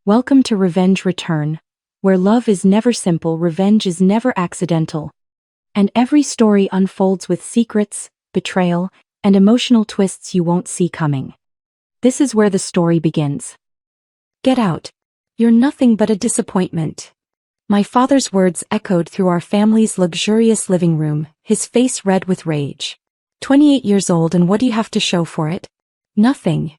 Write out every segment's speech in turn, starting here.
Welcome to Revenge Return, where love is never simple, revenge is never accidental, and every story unfolds with secrets, betrayal, and emotional twists you won't see coming. This is where the story begins. Get out. You're nothing but a disappointment. My father's words echoed through our family's luxurious living room, his face red with rage. 28 years old, and what do you have to show for it? Nothing.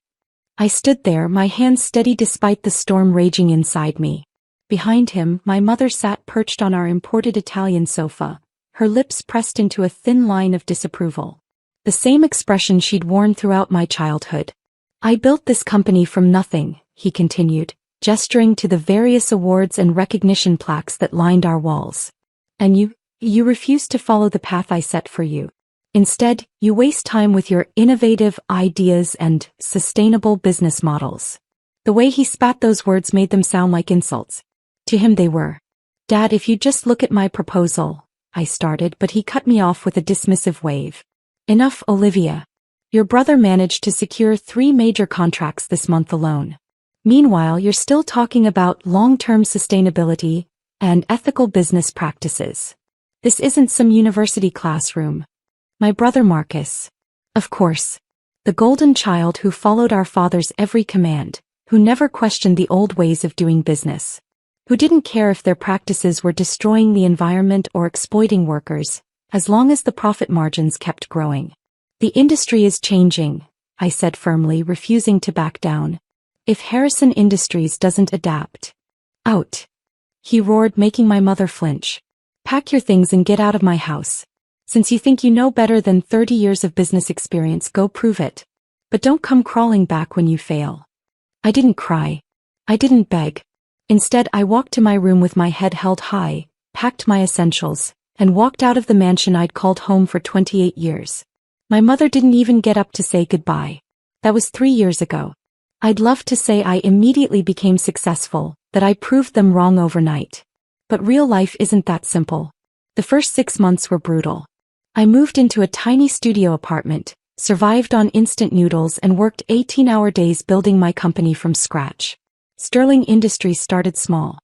I stood there, my hands steady despite the storm raging inside me. Behind him, my mother sat perched on our imported Italian sofa, her lips pressed into a thin line of disapproval. The same expression she'd worn throughout my childhood. I built this company from nothing, he continued, gesturing to the various awards and recognition plaques that lined our walls. And you refused to follow the path I set for you. Instead, you waste time with your innovative ideas and sustainable business models. The way he spat those words made them sound like insults. To him they were. Dad, if you just look at my proposal, I started, but he cut me off with a dismissive wave. Enough, Olivia. Your brother managed to secure 3 major contracts this month alone. Meanwhile, you're still talking about long-term sustainability and ethical business practices. This isn't some university classroom. My brother Marcus. Of course. The golden child who followed our father's every command, who never questioned the old ways of doing business, who didn't care if their practices were destroying the environment or exploiting workers, as long as the profit margins kept growing. The industry is changing, I said firmly, refusing to back down. If Harrison Industries doesn't adapt. Out. He roared, making my mother flinch. Pack your things and get out of my house. Since you think you know better than 30 years of business experience, go prove it. But don't come crawling back when you fail. I didn't cry. I didn't beg. Instead, I walked to my room with my head held high, packed my essentials, and walked out of the mansion I'd called home for 28 years. My mother didn't even get up to say goodbye. That was 3 years ago. I'd love to say I immediately became successful, that I proved them wrong overnight. But real life isn't that simple. The first 6 months were brutal. I moved into a tiny studio apartment, survived on instant noodles, and worked 18-hour days building my company from scratch. Sterling Industries started small.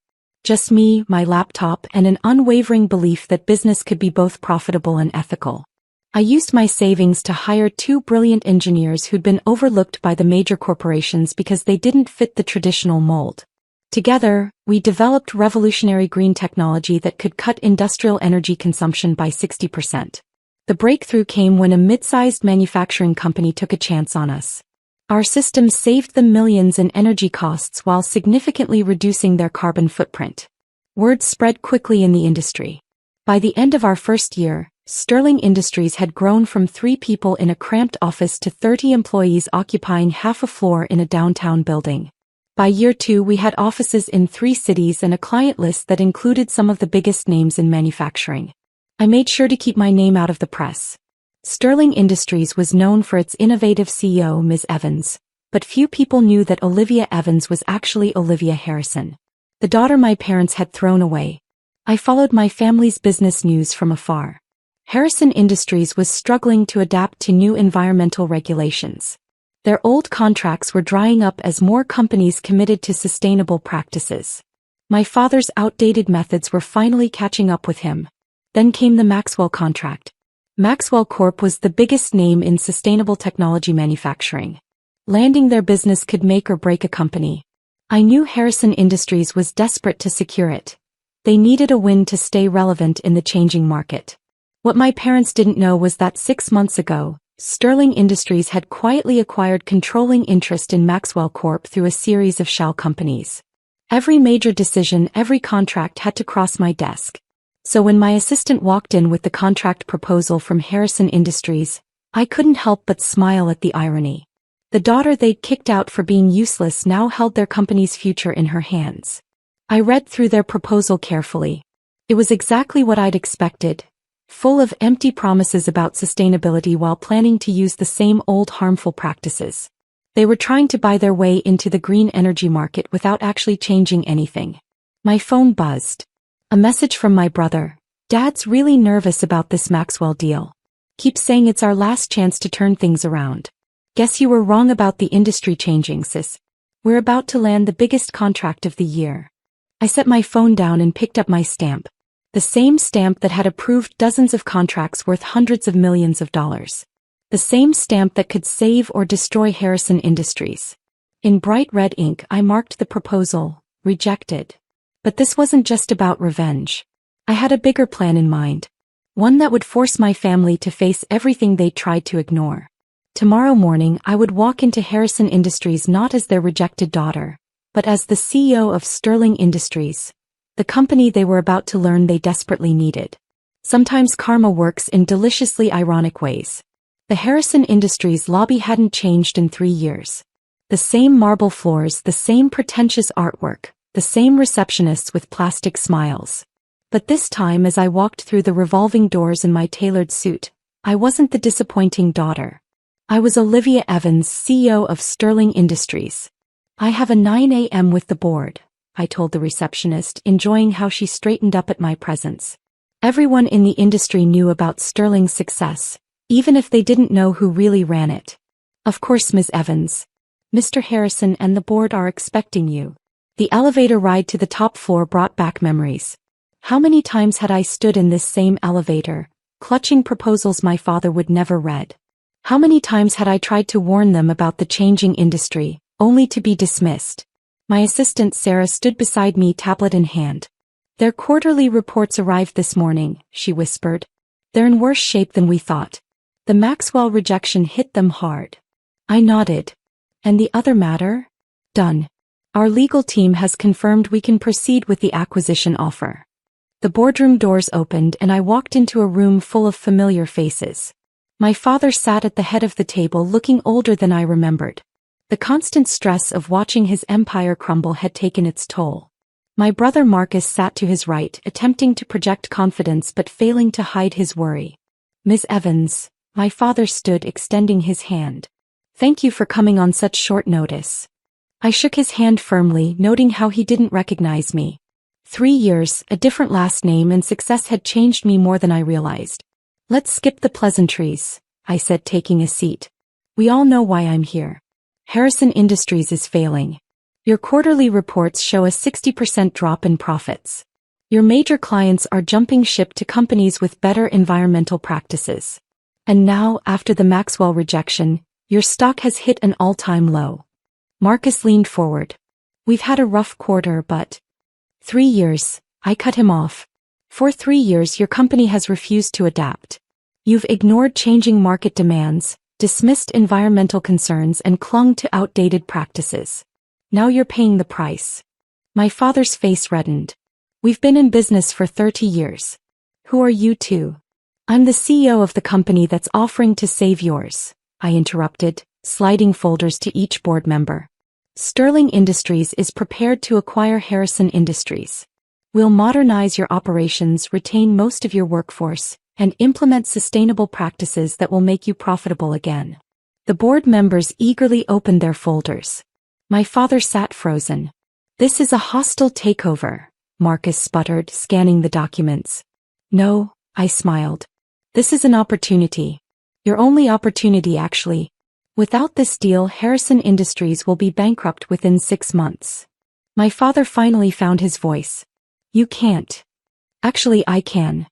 Just me, my laptop, and an unwavering belief that business could be both profitable and ethical. I used my savings to hire 2 brilliant engineers who'd been overlooked by the major corporations because they didn't fit the traditional mold. Together, we developed revolutionary green technology that could cut industrial energy consumption by 60%. The breakthrough came when a mid-sized manufacturing company took a chance on us. Our systems saved them millions in energy costs while significantly reducing their carbon footprint. Word spread quickly in the industry. By the end of our first year, Sterling Industries had grown from 3 people in a cramped office to 30 employees occupying half a floor in a downtown building. By year 2, we had offices in 3 cities and a client list that included some of the biggest names in manufacturing. I made sure to keep my name out of the press. Sterling Industries was known for its innovative CEO, Ms. Evans, but few people knew that Olivia Evans was actually Olivia Harrison, the daughter my parents had thrown away. I followed my family's business news from afar. Harrison Industries was struggling to adapt to new environmental regulations. Their old contracts were drying up as more companies committed to sustainable practices. My father's outdated methods were finally catching up with him. Then came the Maxwell contract. Maxwell Corp was the biggest name in sustainable technology manufacturing. Landing their business could make or break a company. I knew Harrison Industries was desperate to secure it. They needed a win to stay relevant in the changing market. What my parents didn't know was that 6 months ago, Sterling Industries had quietly acquired controlling interest in Maxwell Corp through a series of shell companies. Every major decision, every contract had to cross my desk. So when my assistant walked in with the contract proposal from Harrison Industries, I couldn't help but smile at the irony. The daughter they'd kicked out for being useless now held their company's future in her hands. I read through their proposal carefully. It was exactly what I'd expected, full of empty promises about sustainability while planning to use the same old harmful practices. They were trying to buy their way into the green energy market without actually changing anything. My phone buzzed. A message from my brother. Dad's really nervous about this Maxwell deal. Keeps saying it's our last chance to turn things around. Guess you were wrong about the industry changing, sis. We're about to land the biggest contract of the year. I set my phone down and picked up my stamp. The same stamp that had approved dozens of contracts worth hundreds of millions of dollars. The same stamp that could save or destroy Harrison Industries. In bright red ink, I marked the proposal, rejected. But this wasn't just about revenge. I had a bigger plan in mind. One that would force my family to face everything they tried to ignore. Tomorrow morning, I would walk into Harrison Industries not as their rejected daughter, but as the CEO of Sterling Industries, the company they were about to learn they desperately needed. Sometimes karma works in deliciously ironic ways. The Harrison Industries lobby hadn't changed in 3 years. The same marble floors, the same pretentious artwork, the same receptionists with plastic smiles. But this time as I walked through the revolving doors in my tailored suit, I wasn't the disappointing daughter. I was Olivia Evans, CEO of Sterling Industries. I have a 9 a.m. with the board, I told the receptionist, enjoying how she straightened up at my presence. Everyone in the industry knew about Sterling's success, even if they didn't know who really ran it. Of course, Ms. Evans. Mr. Harrison and the board are expecting you. The elevator ride to the top floor brought back memories. How many times had I stood in this same elevator, clutching proposals my father would never read? How many times had I tried to warn them about the changing industry, only to be dismissed? My assistant Sarah stood beside me, tablet in hand. Their quarterly reports arrived this morning, she whispered. They're in worse shape than we thought. The Maxwell rejection hit them hard. I nodded. And the other matter? Done. Our legal team has confirmed we can proceed with the acquisition offer. The boardroom doors opened and I walked into a room full of familiar faces. My father sat at the head of the table looking older than I remembered. The constant stress of watching his empire crumble had taken its toll. My brother Marcus sat to his right, attempting to project confidence but failing to hide his worry. Ms. Evans, my father stood, extending his hand. Thank you for coming on such short notice. I shook his hand firmly, noting how he didn't recognize me. 3 years, a different last name, and success had changed me more than I realized. Let's skip the pleasantries, I said, taking a seat. We all know why I'm here. Harrison Industries is failing. Your quarterly reports show a 60% drop in profits. Your major clients are jumping ship to companies with better environmental practices. And now, after the Maxwell rejection, your stock has hit an all-time low. Marcus leaned forward. We've had a rough quarter, but 3 years, I cut him off. For 3 years your company has refused to adapt. You've ignored changing market demands, dismissed environmental concerns, and clung to outdated practices. Now you're paying the price. My father's face reddened. We've been in business for 30 years. Who are you two? I'm the CEO of the company that's offering to save yours, I interrupted, sliding folders to each board member. Sterling Industries is prepared to acquire Harrison Industries. We'll modernize your operations, retain most of your workforce, and implement sustainable practices that will make you profitable again. The board members eagerly opened their folders. My father sat frozen. This is a hostile takeover, Marcus sputtered, scanning the documents. No, I smiled. This is an opportunity. Your only opportunity, actually. Without this deal, Harrison Industries will be bankrupt within 6 months. My father finally found his voice. You can't. Actually, I can.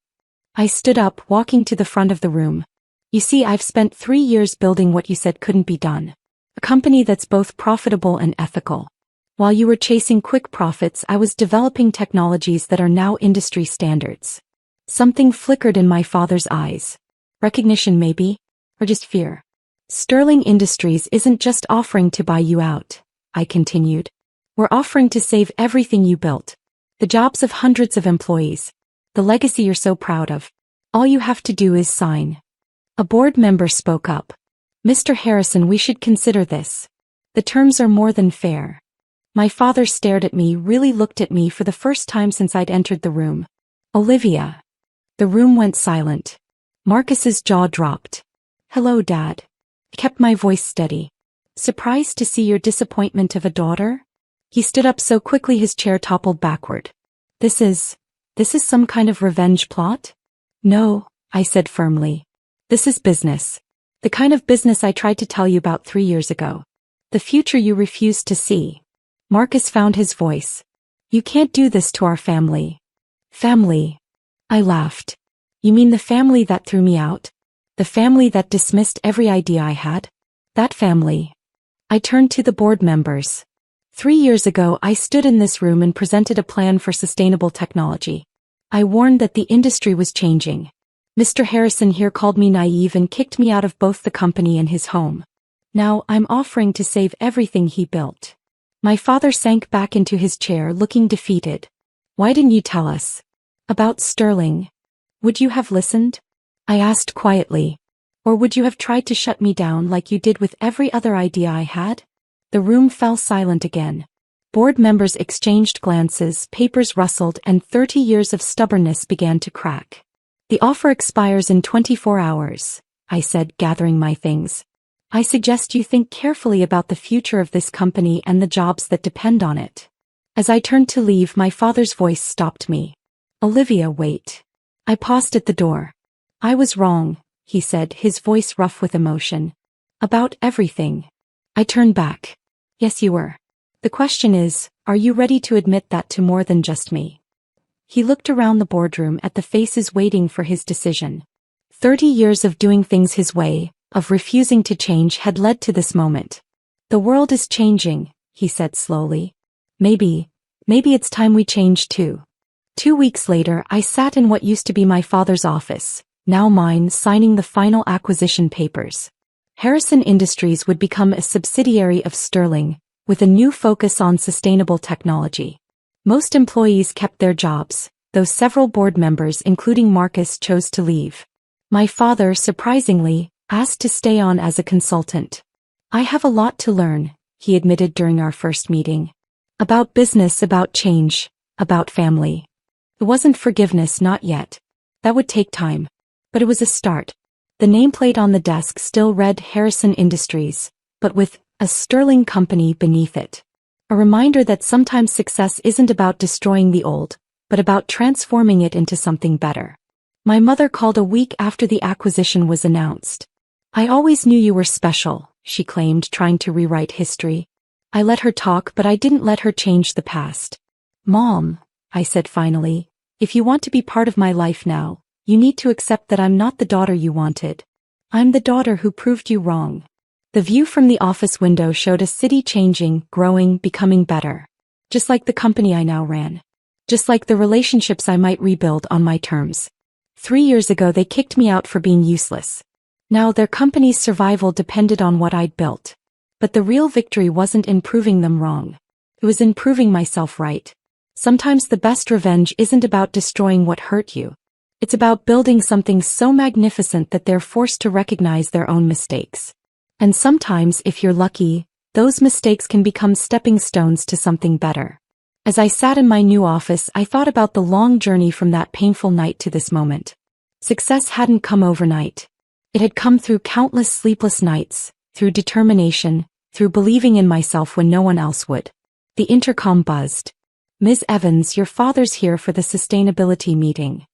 I stood up, walking to the front of the room. You see, I've spent 3 years building what you said couldn't be done. A company that's both profitable and ethical. While you were chasing quick profits, I was developing technologies that are now industry standards. Something flickered in my father's eyes. Recognition maybe? Or just fear? Sterling Industries isn't just offering to buy you out, I continued. We're offering to save everything you built. The jobs of hundreds of employees. The legacy you're so proud of. All you have to do is sign. A board member spoke up. Mr. Harrison, we should consider this. The terms are more than fair. My father stared at me, really looked at me for the first time since I'd entered the room. Olivia. The room went silent. Marcus's jaw dropped. Hello, Dad. I kept my voice steady. Surprised to see your disappointment of a daughter? He stood up so quickly his chair toppled backward. This is some kind of revenge plot? No, I said firmly. This is business. The kind of business I tried to tell you about 3 years ago. The future you refused to see. Marcus found his voice. You can't do this to our family. Family. I laughed. You mean the family that threw me out? The family that dismissed every idea I had? That family. I turned to the board members. 3 years ago, I stood in this room and presented a plan for sustainable technology. I warned that the industry was changing. Mr. Harrison here called me naive and kicked me out of both the company and his home. Now I'm offering to save everything he built. My father sank back into his chair, looking defeated. Why didn't you tell us? About Sterling. Would you have listened? I asked quietly. Or would you have tried to shut me down like you did with every other idea I had? The room fell silent again. Board members exchanged glances, papers rustled, and 30 years of stubbornness began to crack. The offer expires in 24 hours, I said, gathering my things. I suggest you think carefully about the future of this company and the jobs that depend on it. As I turned to leave, my father's voice stopped me. Olivia, wait. I paused at the door. I was wrong, he said, his voice rough with emotion. About everything. I turned back. Yes, you were. The question is, are you ready to admit that to more than just me? He looked around the boardroom at the faces waiting for his decision. 30 years of doing things his way, of refusing to change, had led to this moment. The world is changing, he said slowly. Maybe it's time we change too. 2 weeks later, I sat in what used to be my father's office, now mine, signing the final acquisition papers. Harrison Industries would become a subsidiary of Sterling, with a new focus on sustainable technology. Most employees kept their jobs, though several board members, including Marcus, chose to leave. My father, surprisingly, asked to stay on as a consultant. I have a lot to learn, he admitted during our first meeting. About business, about change, about family. It wasn't forgiveness, not yet. That would take time. But it was a start. The nameplate on the desk still read Harrison Industries, but with a Sterling company beneath it. A reminder that sometimes success isn't about destroying the old, but about transforming it into something better. My mother called a week after the acquisition was announced. I always knew you were special, she claimed, trying to rewrite history. I let her talk, but I didn't let her change the past. Mom, I said finally, if you want to be part of my life now, you need to accept that I'm not the daughter you wanted. I'm the daughter who proved you wrong. The view from the office window showed a city changing, growing, becoming better. Just like the company I now ran. Just like the relationships I might rebuild on my terms. 3 years ago they kicked me out for being useless. Now their company's survival depended on what I'd built. But the real victory wasn't in proving them wrong. It was in proving myself right. Sometimes the best revenge isn't about destroying what hurt you. It's about building something so magnificent that they're forced to recognize their own mistakes. And sometimes, if you're lucky, those mistakes can become stepping stones to something better. As I sat in my new office, I thought about the long journey from that painful night to this moment. Success hadn't come overnight. It had come through countless sleepless nights, through determination, through believing in myself when no one else would. The intercom buzzed. Ms. Evans, your father's here for the sustainability meeting.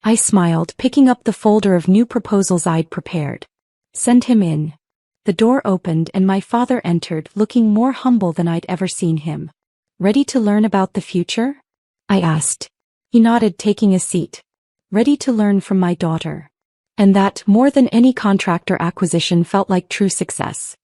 I smiled, picking up the folder of new proposals I'd prepared. Send him in. The door opened and my father entered, looking more humble than I'd ever seen him. Ready to learn about the future? I asked. He nodded, taking a seat. Ready to learn from my daughter. And that, more than any contractor acquisition, felt like true success.